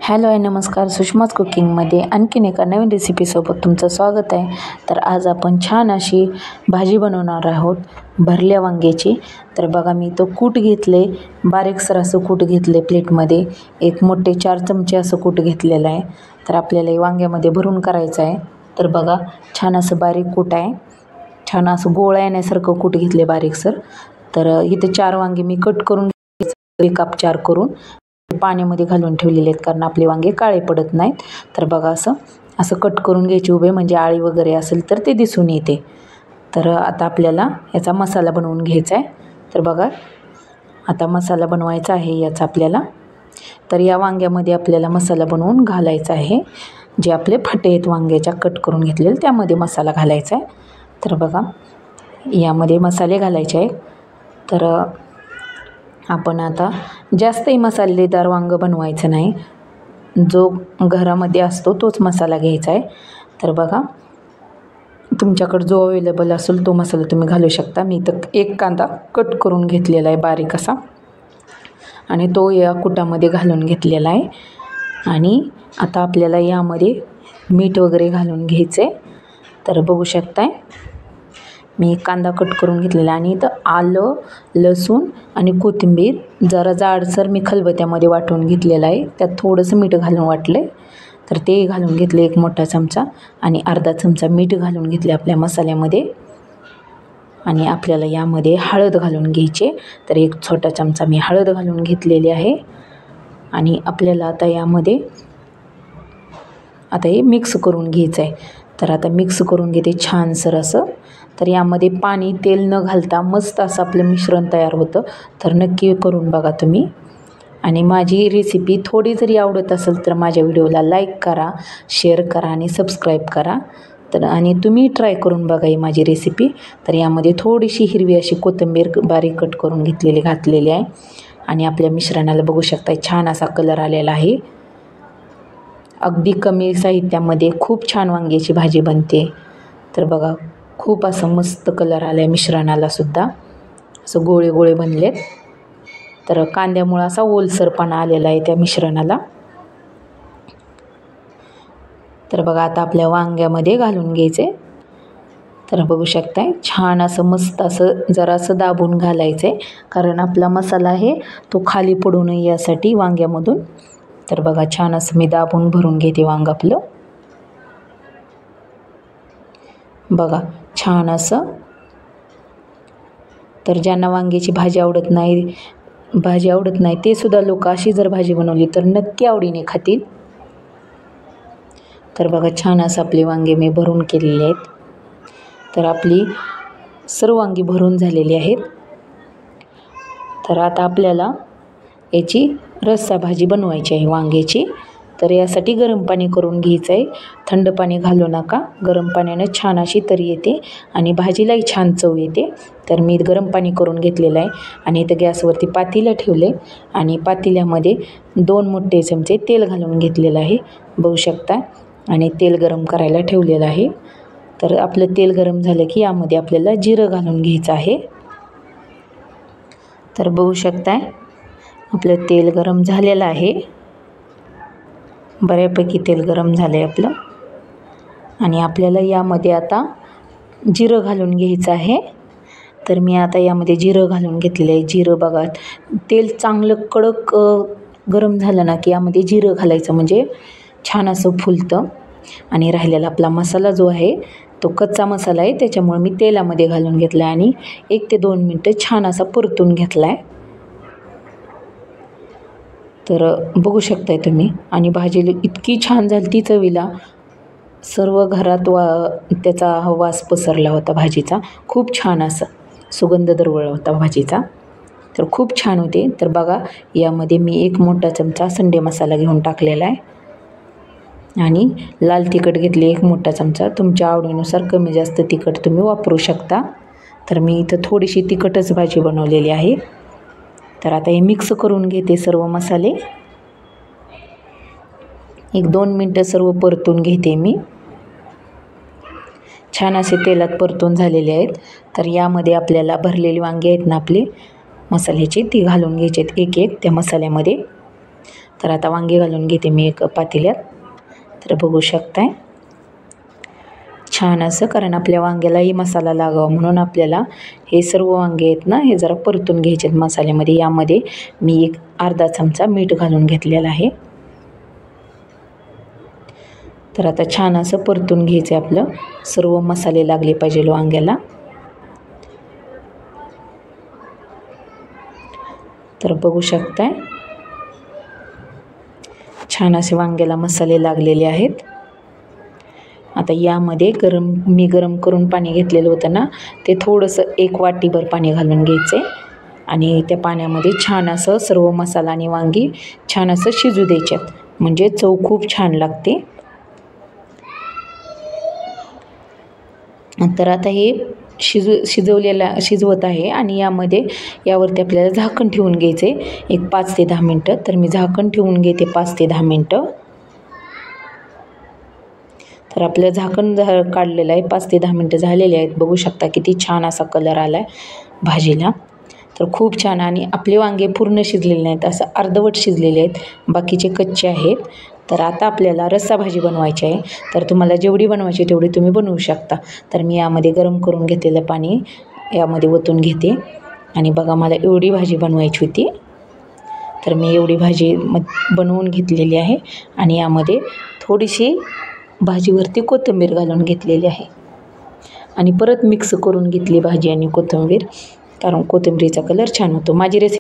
Hello आहे नमस्कार. सुषमाज कुकिंगमध्ये आणखीन एका नवीन रेसिपीसोबत तुमचं स्वागत आहे. तर आज आपण छान अशी भाजी बनवणार आहोत भरल्या वांग्याची. तर बघा मी तो कूट घेतले, बारीकसर असं कूट घेतले प्लेटमध्ये. एक मोठे 4 चमचे असं कूट घेतलेलं आहे. तर आपल्याला हे वांग्यामध्ये भरून करायचं आहे. तर बघा छान असं बारीक कूट आहे, छान असं गोळा येण्यासारखं कूट घेतले बारीकसर. तर इथे 4 वांगे मी कट करून एक काप 4 करून पाण्यामध्ये घालून ठेवलेले आहेत, कारण आपले वांगे काळे पडत नाहीत. तर बघा असं असं कट करून घ्यायचे उभे, म्हणजे आळी वगैरे असेल तर ते दिसून येते. तर आता आपल्याला याचा मसाला बनवून घ्यायचा आहे. तर बघा आता मसाला बनवायचा आहे याचा आपल्याला. तर या वांग्यामध्ये आपल्याला मसाला बनवून घालायचा आहे. जे आपले फटे आहेत वांग्याच्या कट करून घेतलेले त्यामध्ये मसाला घालायचा आहे. तर बघा यामध्ये मसाले घालायचे आहेत. तर आपण आता जास्तही मसालेदार वांगं बनवायचं नाही, जो घरामध्ये असतो तोच मसाला घ्यायचा आहे. तर बघा तुमच्याकडे जो अवेलेबल असेल तो मसाला तुम्ही घालू शकता. मी तर एक कांदा कट करून घेतलेला आहे बारीक असा, आणि तो या कुटामध्ये घालून घेतलेला आहे. आणि आता आपल्याला यामध्ये मीठ वगैरे घालून घ्यायचं आहे. तर बघू शकताय मी कांदा कट करून घेतलेला आहे, आणि इथं आलं, लसूण आणि कोथिंबीर जरा जाडसर मी खलबत्त्यामध्ये वाटून घेतलेलं आहे. त्यात थोडंसं मीठ घालून वाटले, तर ते घालून घेतले एक मोठा चमचा, आणि अर्धा चमचा मीठ घालून घेतले आपल्या मसाल्यामध्ये. आणि आपल्याला यामध्ये हळद घालून घ्यायची. तर एक छोटा चमचा मी हळद घालून घेतलेली आहे. आणि आपल्याला आता यामध्ये हे मिक्स करून घ्यायचं आहे. तर आता मिक्स करून घेते छानसर असं. तर यामध्ये पाणी तेल न घालता मस्त असं आपलं मिश्रण तयार होतं. तर नक्की करून बघा तुम्ही. आणि माझी रेसिपी थोडी जरी आवडत असेल तर माझ्या व्हिडिओला लाईक करा, शेअर करा आणि सबस्क्राईब करा. तर आणि तुम्ही ट्राय करून बघा ही माझी रेसिपी. तर यामध्ये थोडीशी हिरवी अशी कोथिंबीर बारीक कट करून घातलेली आहे. आणि आपल्या मिश्रणाला बघू शकता छान असा कलर आलेला आहे. अगदी कमी साहित्यामध्ये खूप छान वांग्याची भाजी बनते. तर बघा खूप असं मस्त कलर आला आहे मिश्रणाला सुद्धा, असं गोळे गोळे बनलेत. तर कांद्यामुळं असा ओलसरपणा आलेला आहे त्या मिश्रणाला. तर बघा आता आपल्या वांग्यामध्ये घालून घ्यायचे. तर बघू शकताय छान असं मस्त असं जरासं दाबून घालायचं आहे, कारण आपला मसाला आहे तो खाली पडू नये यासाठी वांग्यामधून. तर बघा छान असं मी दाबून भरून घेते वांग आपलं. बघा छान असं. तर ज्यांना वांग्याची भाजी आवडत नाही ते सुद्धा लोक अशी जर भाजी बनवली तर नक्की आवडीने खातील. तर बघा छान असं आपले वांगे मी भरून केलेले आहेत. तर आपली सर्व वांगी भरून झालेली आहेत. तर आता आपल्याला याची रस्सा भाजी बनवायची आहे वांग्याची. तर यासाठी गरम पाणी करून घ्यायचं आहे. थंड पाणी घालू नका, गरम पाण्याने छान अशी तरी येते आणि भाजीलाही छान चव येते. तर मी गरम पाणी करून घेतलेलं आहे. आणि इथं गॅसवरती पातेलं ठेवले, आणि पातेल्यामध्ये 2 मोठे चमचे तेल घालून घेतलेलं आहे, बघू शकता. आणि तेल गरम करायला ठेवलेलं आहे. तर आपलं तेल गरम झालं की यामध्ये आपल्याला जिरं घालून घ्यायचं आहे. तर बघू शकताय आपलं तेल गरम झालेलं आहे, बऱ्यापैकी तेल गरम झालं आहे आपलं. आणि आपल्याला यामध्ये आता जिरं घालून घ्यायचं आहे. तर मी आता यामध्ये जिरं घालून घेतलेलं आहे. जिरं बघा तेल चांगलं कडक गरम झालं ना की यामध्ये जिरं घालायचं, म्हणजे छान असं फुलतं. आणि राहिलेला आपला मसाला जो आहे तो कच्चा मसाला आहे, त्याच्यामुळे मी तेलामध्ये घालून घेतला आहे आणि 1 ते 2 मिनटं छान असा परतून घेतला आहे. तर बघू शकताय तुम्ही. आणि भाजी इतकी छान झाली ती चवीला, सर्व घरात त्याचा वास पसरला होता भाजीचा. खूप छान असा सुगंध दरवळला होता भाजीचा. तर खूप छान होते. तर बघा यामध्ये मी 1 मोठा चमचा संडे मसाला घेऊन टाकलेला आहे. आणि लाल तिखट घेतले 1 मोठा चमचा. तुमच्या आवडीनुसार कमी जास्त तिखट तुम्ही वापरू शकता. तर मी इथं थोडीशी तिखटच भाजी बनवलेली आहे. तर आता हे मिक्स करून घेते सर्व मसाले. 1-2 मिनटं सर्व परतून घेते मी. छान असे तेलात परतून झालेले आहेत. तर यामध्ये आपल्याला भरलेली वांगी आहेत ना आपली मसाल्याची, ती घालून घ्यायची आहेत एक त्या मसाल्यामध्ये. तर आता वांगे घालून घेते मी एक पातेल्यात. तर बघू शकताय छान असं, कारण आपल्या वांग्यालाही मसाला लागावा म्हणून आपल्याला हे सर्व वांगे आहेत ना हे जरा परतून घ्यायचे आहेत मसाल्यामध्ये. यामध्ये मी एक अर्धा चमचा मीठ घालून घेतलेलं आहे. तर आता छान असं परतून घ्यायचं आहे, आपलं सर्व मसाले लागले पाहिजे वांग्याला. तर बघू शकताय छान असे वांग्याला मसाले लागलेले आहेत. आता यामध्ये मी गरम करून पाणी घेतलेलं होतं ना ते थोडंसं 1 वाटीभर पाणी घालून घ्यायचं आहे आणि त्या पाण्यामध्ये छान असं सर्व मसाला आणि वांगी छान असं शिजू द्यायच्यात, म्हणजे चव खूप छान लागते. तर आता हे शिजवत आहे आणि यावरती आपल्याला झाकण ठेवून घ्यायचे एक 5 ते 10 मिनटं. तर मी झाकण ठेवून घेते 5 ते 10 मिनटं. तर आपलं झाकण काढलेलं आहे, 5 ते 10 मिनटं झालेले आहेत. बघू शकता किती छान असा कलर आला आहे भाजीला. तर खूप छान, आणि आपले वांगे पूर्ण शिजलेले नाहीत, असं अर्धवट शिजलेले आहेत, बाकीचे कच्चे आहेत. तर आता आपल्याला रस्सा भाजी बनवायची आहे. तर तुम्हाला जेवढी बनवायची तेवढी तुम्ही बनवू शकता. तर मी यामध्ये गरम करून घेतलेलं पाणी यामध्ये ओतून घेते आणि बघा मला एवढी भाजी बनवायची होती. तर मी एवढी भाजी बनवून घेतलेली आहे आणि यामध्ये थोडीशी भाजीवरती कोथिंबीर घालून घेतलेली आहे आणि परत मिक्स करून घेतली भाजी आणि कोथिंबीर, कारण कोथिंबीरीचा कलर छान होतो. माझी रेसिपी